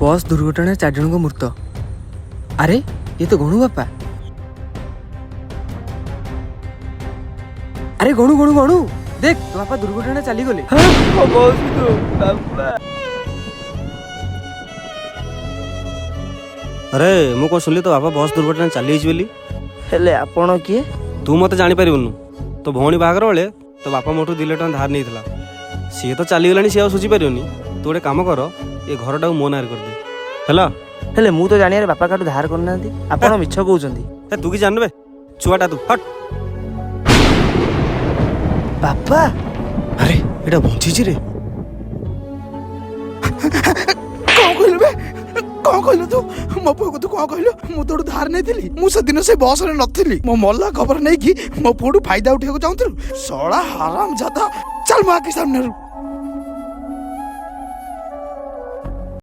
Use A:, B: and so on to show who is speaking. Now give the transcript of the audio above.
A: बस दुर्घटना 4 जन को मृत। अरे ये तो गणु बापा। अरे गणु गणु गणु देख तो बापा दुर्घटना चली गले।
B: अरे मु को सुनली तो बापा बस दुर्घटना चली बोली।
C: हेले आपण किए?
B: तू मत जानी पारिबनु। तो भौणी बाहागर बेले तो बापा मोटू 2 लाख टଙ୍କା धार नहीं सी तो चलीगलानी सी सुझी पारियोनी। तू गोटे काम कर ये घरटा मो नार कर दे हैला।
C: हेले मु तो जानियारे बापा काटू धार करना आपण मिछ कहउचंदी।
B: ए तू की जानबे छुआटा तू हट।
C: बापा
B: अरे एटा बंची रे।
D: कौन कहलु बे कौन कहलु तू मो पुओ को तू कौन कहलु? मु तोड़ धार नहीं थिली। मु से दिन से बस रे नथिली। मो मल्ला खबर नहीं कि मो पुओ फायदा उठेको चाहूतलु। सड़ा हराम जादा चल मां के सामने रू।